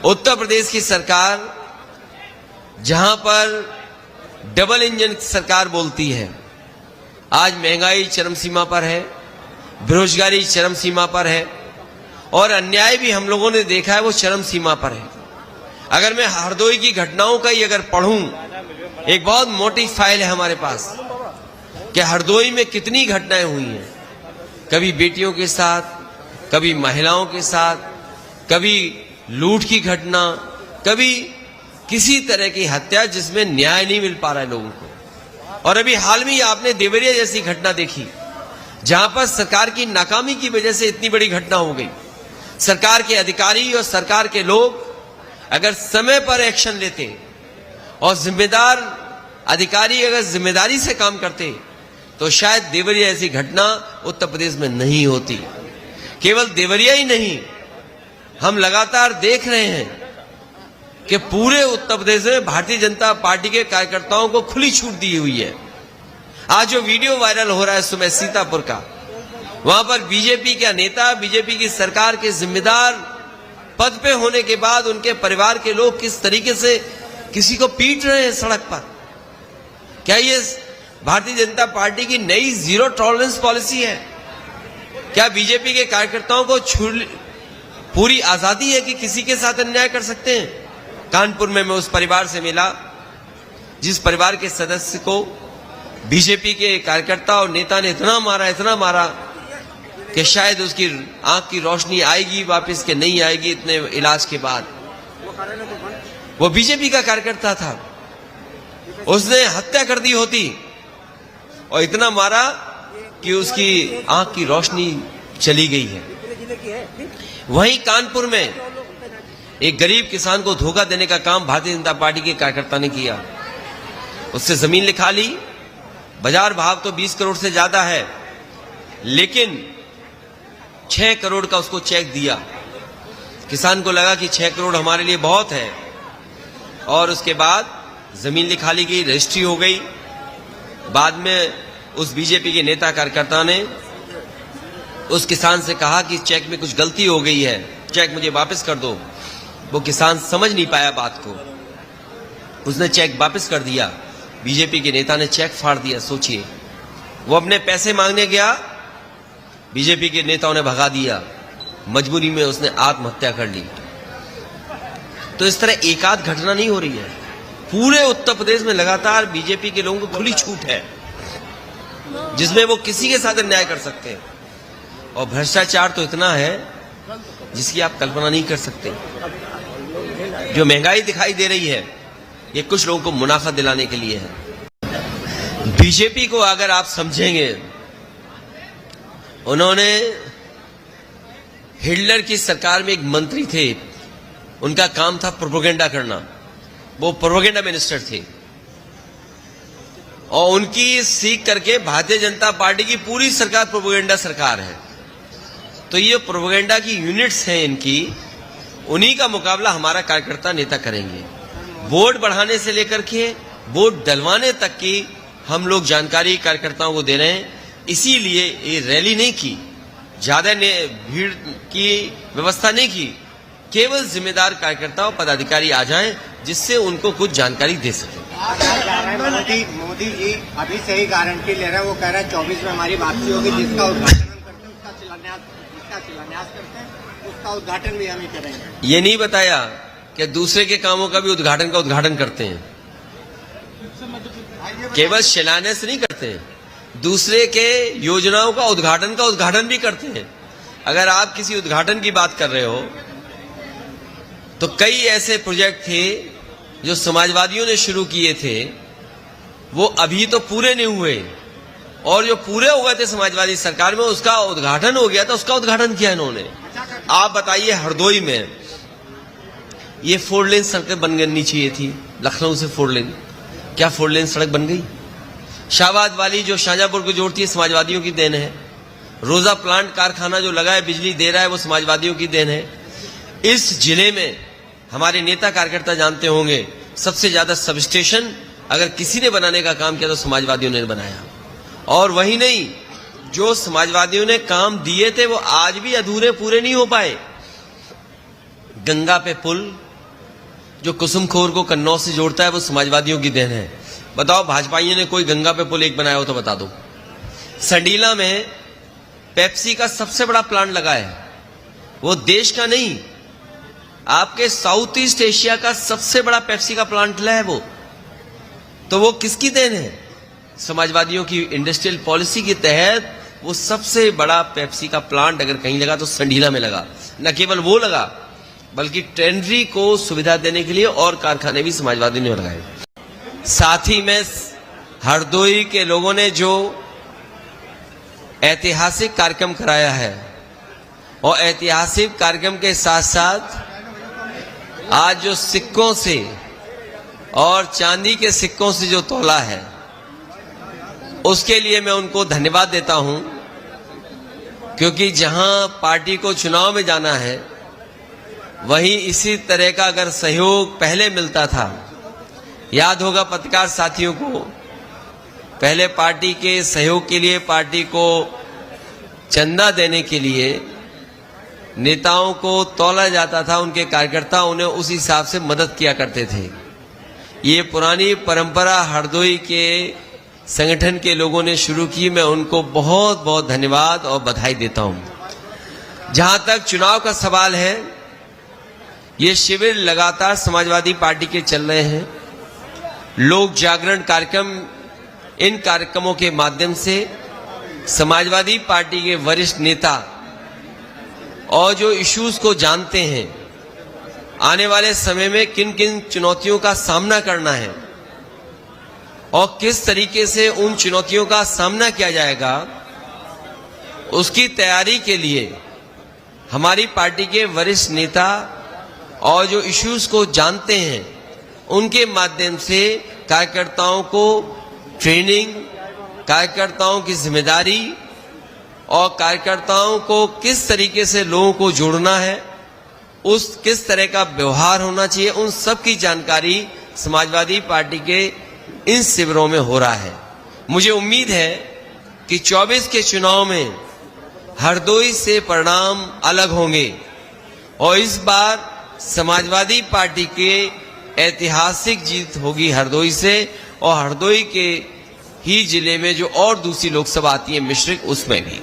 उत्तर प्रदेश की सरकार जहां पर डबल इंजन सरकार बोलती है, आज महंगाई चरम सीमा पर है, बेरोजगारी चरम सीमा पर है और अन्याय भी हम लोगों ने देखा है वो चरम सीमा पर है। अगर मैं हरदोई की घटनाओं का ही अगर पढ़ूं, एक बहुत मोटी फाइल है हमारे पास कि हरदोई में कितनी घटनाएं हुई हैं, कभी बेटियों के साथ, कभी महिलाओं के साथ, कभी लूट की घटना, कभी किसी तरह की हत्या जिसमें न्याय नहीं मिल पा रहा है लोगों को। और अभी हाल में आपने देवरिया जैसी घटना देखी जहां पर सरकार की नाकामी की वजह से इतनी बड़ी घटना हो गई। सरकार के अधिकारी और सरकार के लोग अगर समय पर एक्शन लेते और जिम्मेदार अधिकारी अगर जिम्मेदारी से काम करते तो शायद देवरिया ऐसी घटना उत्तर प्रदेश में नहीं होती। केवल देवरिया ही नहीं, हम लगातार देख रहे हैं कि पूरे उत्तर प्रदेश में भारतीय जनता पार्टी के कार्यकर्ताओं को खुली छूट दी हुई है। आज जो वीडियो वायरल हो रहा है सुबह सीतापुर का, वहां पर बीजेपी का नेता, बीजेपी की सरकार के जिम्मेदार पद पे होने के बाद उनके परिवार के लोग किस तरीके से किसी को पीट रहे हैं सड़क पर। क्या ये भारतीय जनता पार्टी की नई जीरो टॉलरेंस पॉलिसी है? क्या बीजेपी के कार्यकर्ताओं को पूरी आजादी है कि किसी के साथ अन्याय कर सकते हैं? कानपुर में मैं उस परिवार से मिला जिस परिवार के सदस्य को बीजेपी के कार्यकर्ता और नेता ने इतना मारा कि शायद उसकी आंख की रोशनी आएगी वापस के नहीं आएगी इतने इलाज के बाद। वो बीजेपी का कार्यकर्ता था, उसने हत्या कर दी होती और इतना मारा कि उसकी आंख की रोशनी चली गई है। वहीं कानपुर में एक गरीब किसान को धोखा देने का काम भारतीय जनता पार्टी के कार्यकर्ता ने किया। उससे जमीन लिखा ली, बाजार भाव तो 20 करोड़ से ज्यादा है, लेकिन 6 करोड़ का उसको चेक दिया। किसान को लगा कि 6 करोड़ हमारे लिए बहुत है और उसके बाद जमीन लिखा ली गई, रजिस्ट्री हो गई। बाद में उस बीजेपी के नेता कार्यकर्ता ने उस किसान से कहा कि चेक में कुछ गलती हो गई है, चेक मुझे वापस कर दो। वो किसान समझ नहीं पाया बात को, उसने चेक वापस कर दिया। बीजेपी के नेता ने चेक फाड़ दिया। सोचिए, वो अपने पैसे मांगने गया, बीजेपी के नेताओं ने भगा दिया, मजबूरी में उसने आत्महत्या कर ली। तो इस तरह एक आध घटना नहीं हो रही है, पूरे उत्तर प्रदेश में लगातार बीजेपी के लोगों को खुली छूट है जिसमें वो किसी के साथ अन्याय कर सकते हैं। और भ्रष्टाचार तो इतना है जिसकी आप कल्पना नहीं कर सकते। जो महंगाई दिखाई दे रही है ये कुछ लोगों को मुनाफा दिलाने के लिए है। बीजेपी को अगर आप समझेंगे, उन्होंने हिटलर की सरकार में एक मंत्री थे, उनका काम था प्रोपेगेंडा करना, वो प्रोपेगेंडा मिनिस्टर थे और उनकी सीख करके भारतीय जनता पार्टी की पूरी सरकार प्रोपेगेंडा सरकार है। तो ये प्रोपेगेंडा की यूनिट्स हैं इनकी, उन्हीं का मुकाबला हमारा कार्यकर्ता नेता करेंगे। वोट बढ़ाने से लेकर के वोट डलवाने तक की हम लोग जानकारी कार्यकर्ताओं को दे रहे हैं। इसीलिए ये रैली नहीं की, ज्यादा भीड़ की व्यवस्था नहीं की, केवल जिम्मेदार कार्यकर्ता और पदाधिकारी आ जाएं जिससे उनको कुछ जानकारी दे सके। मोदी जी अभी से ही गारंटी ले रहे हैं, वो कह रहे हैं 24 में हमारी वापसी होगी, जिसका उद्घाटन हम करते हैं उसका शिलान्यास करते हैं, उसका उद्घाटन भी हम ही करेंगे। ये नहीं बताया कि दूसरे के कामों का भी उद्घाटन करते हैं, केवल शिलान्यास नहीं करते हैं, दूसरे के योजनाओं का उद्घाटन भी करते हैं। अगर आप किसी उद्घाटन की बात कर रहे हो तो कई ऐसे प्रोजेक्ट थे जो समाजवादियों ने शुरू किए थे, वो अभी तो पूरे नहीं हुए, और जो पूरे हो गए थे समाजवादी सरकार में उसका उद्घाटन हो गया था, उसका उद्घाटन किया इन्होंने। आप बताइए, हरदोई में ये 4 लेन सड़कें बननी चाहिए थी, लखनऊ से 4 लेन, क्या 4 लेन सड़क बन गई? शाहबाद वाली जो शाहजहांपुर को जोड़ती है समाजवादियों की देन है। रोजा प्लांट कारखाना जो लगा है, बिजली दे रहा है, वो समाजवादियों की देन है। इस जिले में हमारे नेता कार्यकर्ता जानते होंगे, सबसे ज्यादा सब स्टेशन अगर किसी ने बनाने का काम किया तो समाजवादियों ने बनाया। और वही नहीं, जो समाजवादियों ने काम दिए थे वो आज भी अधूरे पूरे नहीं हो पाए। गंगा पे पुल, जो कुसुमखोर को कन्नौज से जोड़ता है वो समाजवादियों की देन है। बताओ भाजपाइयों ने कोई गंगा पे पुल एक बनाया हो तो बता दो। संडीला में पेप्सी का सबसे बड़ा प्लांट लगा है, वो देश का नहीं, आपके साउथ ईस्ट एशिया का सबसे बड़ा पेप्सी का प्लांट है वो। तो वो किसकी देन है? समाजवादियों की इंडस्ट्रियल पॉलिसी के तहत वो सबसे बड़ा पेप्सी का प्लांट अगर कहीं लगा तो संडीला में लगा। न केवल वो लगा बल्कि टेंडरी को सुविधा देने के लिए और कारखाने भी समाजवादी ने लगाए। साथ ही में हरदोई के लोगों ने जो ऐतिहासिक कार्यक्रम कराया है और ऐतिहासिक कार्यक्रम के साथ साथ आज जो सिक्कों से और चांदी के सिक्कों से जो तोला है उसके लिए मैं उनको धन्यवाद देता हूं, क्योंकि जहां पार्टी को चुनाव में जाना है वहीं इसी तरह का अगर सहयोग पहले मिलता था, याद होगा पत्रकार साथियों को, पहले पार्टी के सहयोग के लिए, पार्टी को चंदा देने के लिए नेताओं को तौला जाता था, उनके कार्यकर्ता उन्हें उस हिसाब से मदद किया करते थे। ये पुरानी परंपरा हरदोई के संगठन के लोगों ने शुरू की, मैं उनको बहुत बहुत धन्यवाद और बधाई देता हूं। जहां तक चुनाव का सवाल है, ये शिविर लगातार समाजवादी पार्टी के चल रहे हैं। लोक जागरण कार्यक्रम, इन कार्यक्रमों के माध्यम से समाजवादी पार्टी के वरिष्ठ नेता और जो इश्यूज को जानते हैं, आने वाले समय में किन किन चुनौतियों का सामना करना है और किस तरीके से उन चुनौतियों का सामना किया जाएगा, उसकी तैयारी के लिए हमारी पार्टी के वरिष्ठ नेता और जो इश्यूज को जानते हैं उनके माध्यम से कार्यकर्ताओं को ट्रेनिंग, कार्यकर्ताओं की जिम्मेदारी और कार्यकर्ताओं को किस तरीके से लोगों को जोड़ना है, उस किस तरह का व्यवहार होना चाहिए, उन सब की जानकारी समाजवादी पार्टी के इन शिविरों में हो रहा है। मुझे उम्मीद है कि 24 के चुनाव में हरदोई से परिणाम अलग होंगे और इस बार समाजवादी पार्टी के ऐतिहासिक जीत होगी हरदोई से, और हरदोई के ही जिले में जो और दूसरी लोकसभा आती है मिश्रिक, उसमें भी।